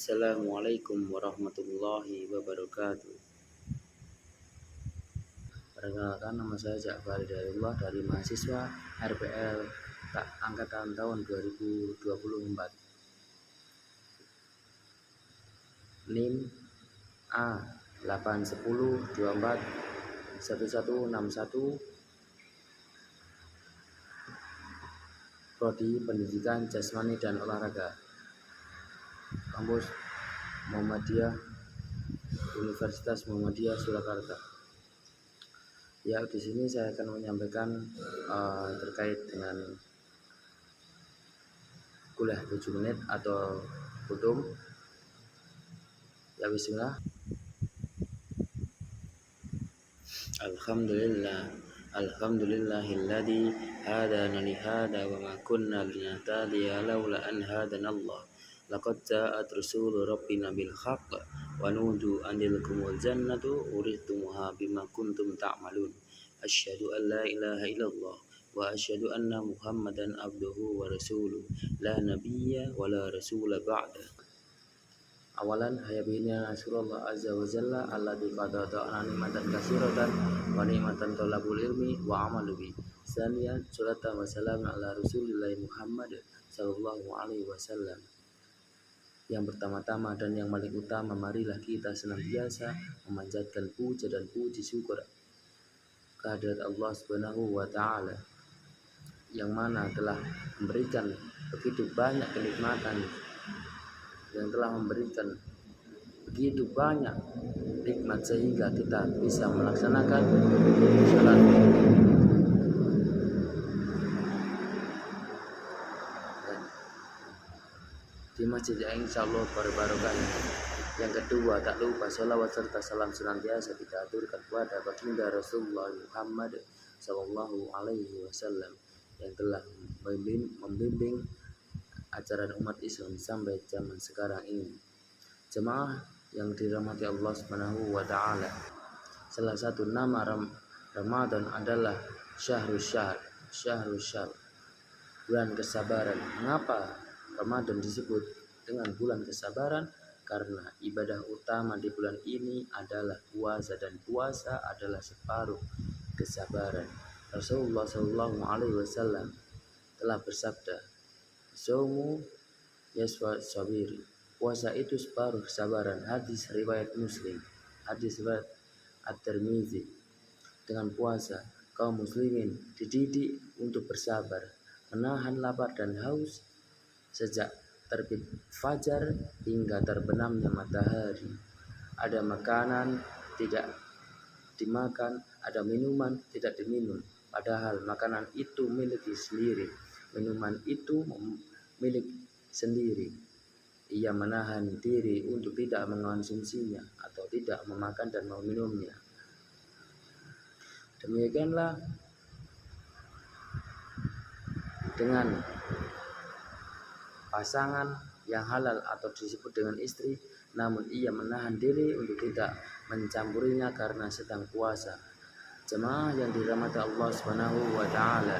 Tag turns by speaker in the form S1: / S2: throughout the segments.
S1: Assalamualaikum warahmatullahi wabarakatuh. Perkenalkan, nama saya Ja'far Hidayatullah dari mahasiswa RPL angkatan tahun 2024. NIM A 810241161. Prodi Pendidikan Jasmani dan Olahraga, Kampus Muhammadiyah, Universitas Muhammadiyah Surakarta. Ya, di sini saya akan menyampaikan terkait dengan kuliah 7 menit atau kudum. Ya, bismillah. Alhamdulillahilladzi hadana li hada wa ma kunna linahtadiya laula an hadanallah. Laqad ja'at rusulu rabbina bil haqq wa nudu anilkumul jannatu uridtumuha bima kuntum ta'malun. Asyhadu an la ilaha illallah wa asyhadu anna Muhammadan abduhu wa rasuluh la nabiyya wa la rasula ba'da. Awalan hayabina nasurullah azza wa jalla alladzi qad ta'ana nikmatan katsiratan wa nikmatan talabul ilmi wa amalu bi. Saniyan salatan wa salam ala Rasulillah Muhammad sallallahu alaihi wasallam. Yang pertama-tama dan yang paling utama, marilah kita senantiasa memanjatkan puja dan puji syukur kehadirat Allah Subhanahu wa taala yang mana telah memberikan begitu banyak kenikmatan, yang telah memberikan begitu banyak nikmat sehingga kita bisa melaksanakan salat di masjid yang insyaallah berbarokah. Yang kedua, tak lupa sholawat serta salam senantiasa kita aturkan kepada baginda Rasulullah Muhammad sallallahu alaihi wasallam yang telah membimbing ajaran umat Islam sampai zaman sekarang ini. Jemaah yang dirahmati Allah Subhanahu wa taala, salah satu nama Ramadan adalah Syahrul Syahr, bulan kesabaran. Mengapa Ramadan disebut dengan bulan kesabaran? Karena ibadah utama di bulan ini adalah puasa, dan puasa adalah separuh kesabaran. Rasulullah sallallahu alaihi wasallam telah bersabda, "Shaumu yasfa sabiri." Puasa itu separuh kesabaran. Hadis riwayat Muslim, hadis riwayat At-Tirmizi. Dengan puasa, kaum muslimin dididik untuk bersabar, menahan lapar dan haus sejak terbit fajar hingga terbenamnya matahari. Ada makanan tidak dimakan, ada minuman tidak diminum, padahal makanan itu milik sendiri, minuman itu milik sendiri. Ia menahan diri untuk tidak mengonsumsinya atau tidak memakan dan meminumnya. Demikianlah dengan pasangan yang halal atau disebut dengan istri, namun ia menahan diri untuk tidak mencampurinya karena sedang puasa. Jemaah yang dirahmati Allah Subhanahu wa taala,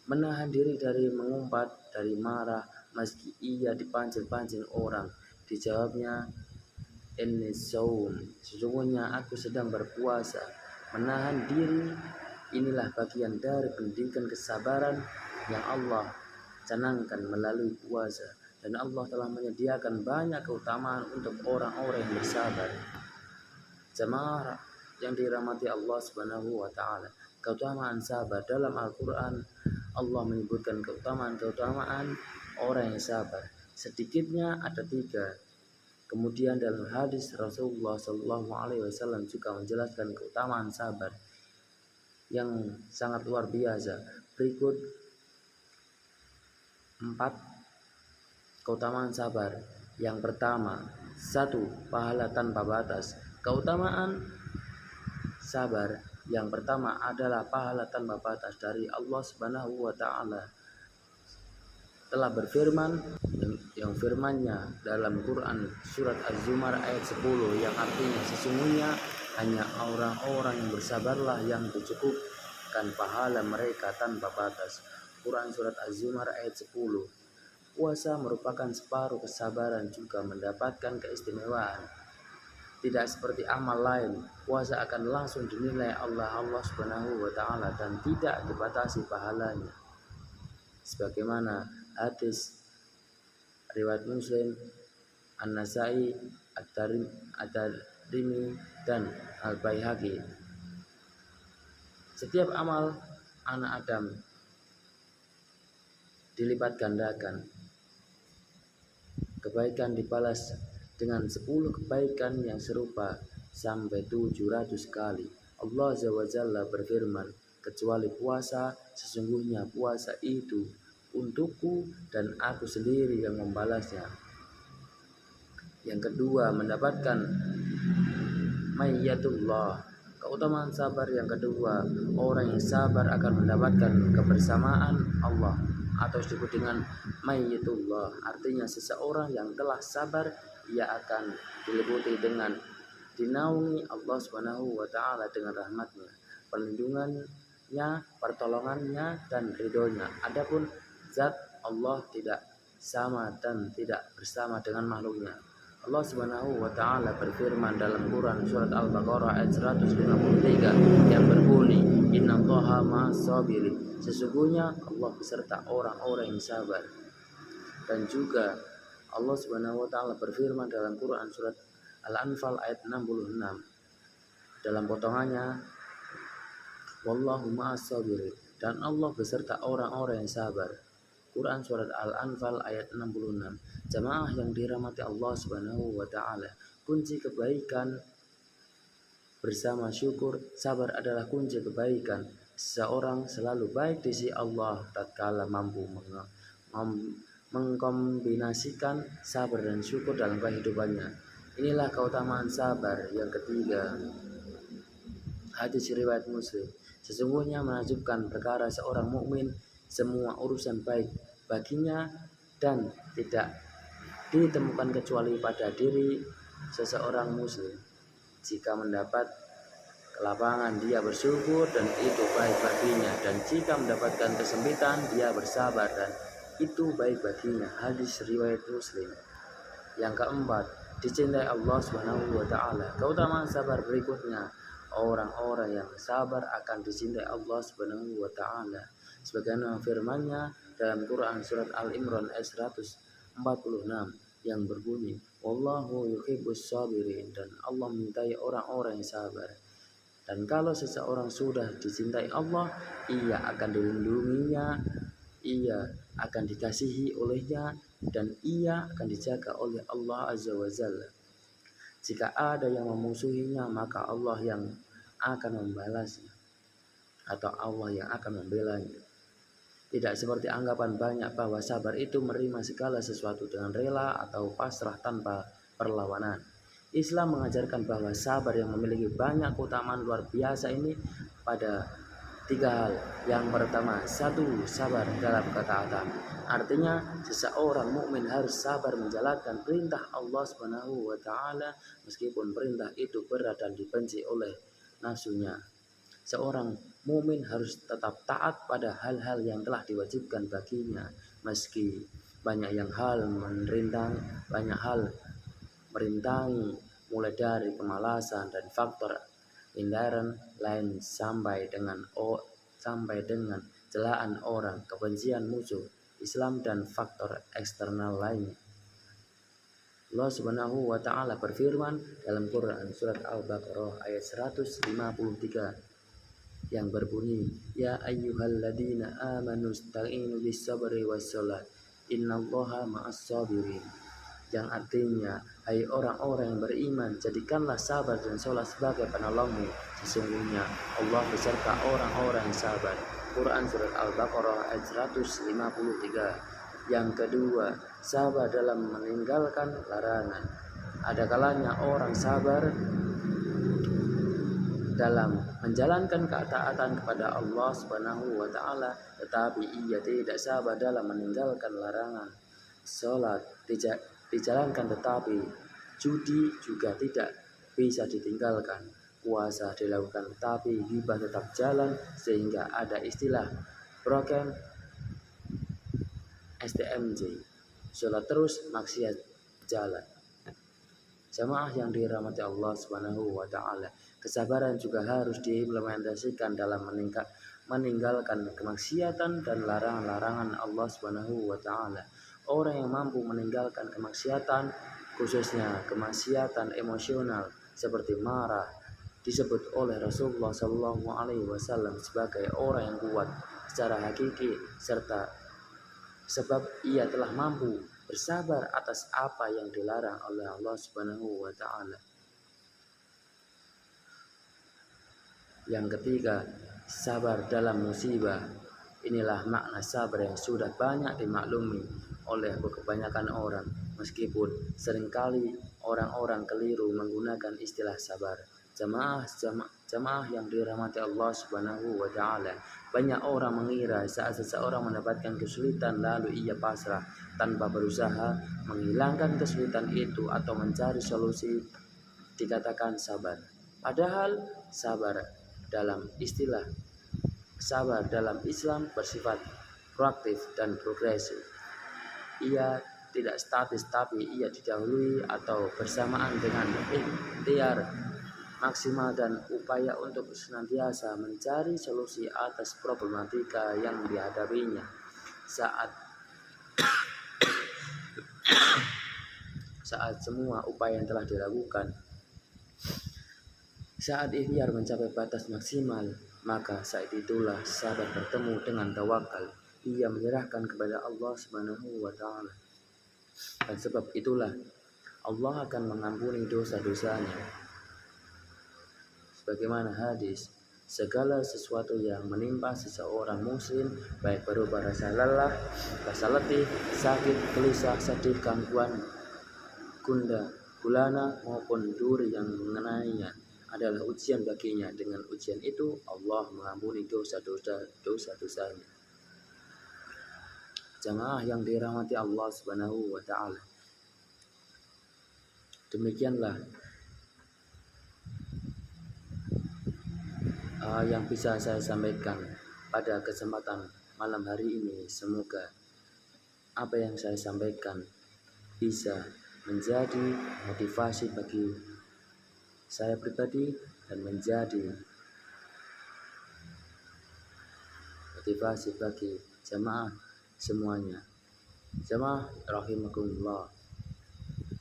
S1: menahan diri dari mengumpat, dari marah meski ia dipancing-pancing orang. Dijawabnya, "Inni shaum," sesungguhnya aku sedang berpuasa. Menahan diri inilah bagian dari pendidikan kesabaran yang Allah canangkan melalui puasa, dan Allah telah menyediakan banyak keutamaan untuk orang-orang yang bersabar. Jemaah yang dirahmati Allah Subhanahu wa taala, keutamaan sabar dalam Al-Qur'an Allah menyebutkan keutamaan orang yang sabar. Sedikitnya ada 3. Kemudian dalam hadis Rasulullah sallallahu alaihi wasallam juga menjelaskan keutamaan sabar yang sangat luar biasa. Berikut 4 keutamaan sabar. Yang pertama, 1. Pahala tanpa batas. Keutamaan sabar yang pertama adalah pahala tanpa batas dari Allah Subhanahu wa taala. Telah berfirman, yang firman-Nya dalam Quran surat Az-Zumar ayat 10, yang artinya sesungguhnya hanya orang-orang yang bersabarlah yang dicukupkan pahala mereka tanpa batas. Quran surat Az-Zumar ayat 10. Puasa merupakan separuh kesabaran, juga mendapatkan keistimewaan. Tidak seperti amal lain, puasa akan langsung dinilai Allah Subhanahu wa taala dan tidak dibatasi pahalanya. Sebagaimana hadis riwayat Muslim, An-Nasai, At-Tirmidzi dan Al-Baihaqi. Setiap amal anak Adam dilipat gandakan. Kebaikan dibalas dengan 10 kebaikan yang serupa sampai 700 kali. Allah Azza wa Jalla berfirman, kecuali puasa, sesungguhnya puasa itu untukku dan aku sendiri yang membalasnya. Yang kedua, mendapatkan mayyatullah. Keutamaan sabar yang kedua, orang yang sabar akan mendapatkan kebersamaan Allah, atau disebut dengan mayyatullah. Artinya seseorang yang telah sabar, ia akan diliputi dengan dinaungi Allah Subhanahu wa taala dengan rahmatnya, perlindungannya, pertolongannya dan ridhonya. Adapun zat Allah tidak sama dan tidak bersama dengan makhluknya. Allah Subhanahu wa taala berfirman dalam Quran surat Al-Baqarah ayat 153 yang berbunyi, "Innallaha ma'as-sabirin." Sesungguhnya Allah beserta orang-orang yang sabar. Dan juga Allah Subhanahu wa taala berfirman dalam Quran surat Al-Anfal ayat 66 dalam potongannya, "Wallahu ma'as-sabirin." Dan Allah beserta orang-orang yang sabar. Quran surat Al-Anfal ayat 66. Jamaah yang dirahmati Allah Subhanahu wa taala, kunci kebaikan bersama syukur, sabar adalah kunci kebaikan. Seseorang selalu baik di sisi Allah tatkala mampu mengkombinasikan sabar dan syukur dalam kehidupannya. Inilah keutamaan sabar yang ketiga. Hadis riwayat Muslim. Sesungguhnya menakjubkan perkara seorang mukmin, semua urusan baik baginya dan tidak ditemukan kecuali pada diri seseorang muslim. Jika mendapat kelapangan, dia bersyukur dan itu baik baginya, dan jika mendapatkan kesempitan, dia bersabar dan itu baik baginya. Hadis riwayat Muslim. Yang keempat, dicintai Allah Subhanahu wa taala. Keutamaan sabar berikutnya, orang-orang yang sabar akan dicintai Allah Subhanahu wa taala. Sebagaimana firman-Nya dalam Quran surat Al-Imran ayat 146 yang berbunyi, "Wallahu yuhibbus sabirin." Dan Allah mencintai orang-orang yang sabar. Dan kalau seseorang sudah dicintai Allah, ia akan dilindunginya, ia akan dikasihi olehnya, dan ia akan dijaga oleh Allah Azza wa Jalla. Jika ada yang memusuhinya, maka Allah yang akan membalasnya, atau Allah yang akan membelanya. Tidak seperti anggapan banyak bahwa sabar itu menerima segala sesuatu dengan rela atau pasrah tanpa perlawanan. Islam mengajarkan bahwa sabar yang memiliki banyak keutamaan luar biasa ini pada 3 hal. Yang pertama, 1. Sabar dalam ketaatan. Artinya seseorang mukmin harus sabar menjalankan perintah Allah Subhanahu wa taala meskipun perintah itu berat dan dibenci oleh nafsunya. Seorang mukmin harus tetap taat pada hal-hal yang telah diwajibkan baginya, meski banyak hal merintangi, mulai dari kemalasan dan faktor hindaran lain sampai dengan celaan orang, kebencian musuh Islam dan faktor eksternal lainnya. Allah Subhanahu wa taala berfirman dalam Quran surat Al-Baqarah ayat 153 yang berbunyi, "Ya ayyuhalladzina amanu ista'inu bis-sabri was-shalah, innallaha ma'as-sabirin." Yang artinya, hai orang-orang yang beriman, jadikanlah sabar dan sholat sebagai penolongmu. Sesungguhnya Allah beserta orang-orang yang sabar. Quran surat Al-Baqarah ayat 153. Yang kedua, sabar dalam meninggalkan larangan. Ada kalanya orang sabar dalam menjalankan ketaatan kepada Allah Subhanahu wa taala, tetapi ia tidak sabar dalam meninggalkan larangan. Salat dijalankan tetapi judi juga tidak bisa ditinggalkan. Puasa dilakukan tetapi ghibah tetap jalan, sehingga ada istilah broken STMJ. sholat terus, maksiat jalan. Jamaah yang dirahmati Allah Subhanahu wa taala, kesabaran juga harus diimplementasikan dalam meninggalkan kemaksiatan dan larangan-larangan Allah Subhanahu wa taala. Orang yang mampu meninggalkan kemaksiatan, khususnya kemaksiatan emosional seperti marah, disebut oleh Rasulullah Shallallahu Alaihi Wasallam sebagai orang yang kuat secara hakiki, serta sebab ia telah mampu bersabar atas apa yang dilarang oleh Allah Subhanahu wa taala. Yang ketiga, sabar dalam musibah. Inilah makna sabar yang sudah banyak dimaklumi oleh kebanyakan orang, meskipun seringkali orang-orang keliru menggunakan istilah sabar. Jamaah yang dirahmati Allah Subhanahu wa taala, banyak orang mengira saat seseorang mendapatkan kesulitan lalu ia pasrah tanpa berusaha menghilangkan kesulitan itu atau mencari solusi dikatakan sabar. Padahal sabar dalam Islam bersifat proaktif dan progresif. Ia tidak statis, tapi ia didahului atau bersamaan dengan ikhtiar maksimal dan upaya untuk senantiasa mencari solusi atas problematika yang dihadapinya. Saat semua upaya yang telah dilakukan, saat ikhtiar mencapai batas maksimal, maka saat itulah sabar bertemu dengan tawakal. Ia menyerahkan kepada Allah Subhanahu wa taala. Dan sebab itulah Allah akan mengampuni dosa-dosanya. Sebagaimana hadis, segala sesuatu yang menimpa seseorang muslim, baik berupa rasa lelah, rasa letih, sakit, gelisah, sedih, gangguan, gundah gulana maupun duri yang mengenainya, adalah ujian baginya. Dengan ujian itu Allah mengampuni dosa-dosanya. Jamaah yang dirahmati Allah Subhanahu wa taala, demikianlah yang bisa saya sampaikan pada kesempatan malam hari ini. Semoga apa yang saya sampaikan bisa menjadi motivasi bagi saya pribadi dan menjadi motivasi bagi jamaah semuanya. Jamaah rahimakumullah,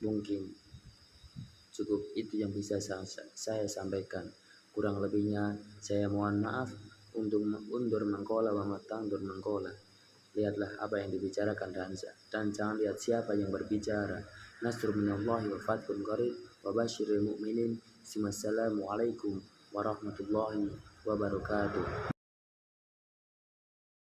S1: mungkin cukup itu yang bisa saya sampaikan. Kurang lebihnya saya mohon maaf. Undur mangkola wa matangdur mangkola. Lihatlah apa yang dibicarakan dan jangan lihat siapa yang berbicara. Nasrul minallahi wa fathun qarib wa basyiril mu'minin. Wassalamualaikum warahmatullahi wabarakatuh.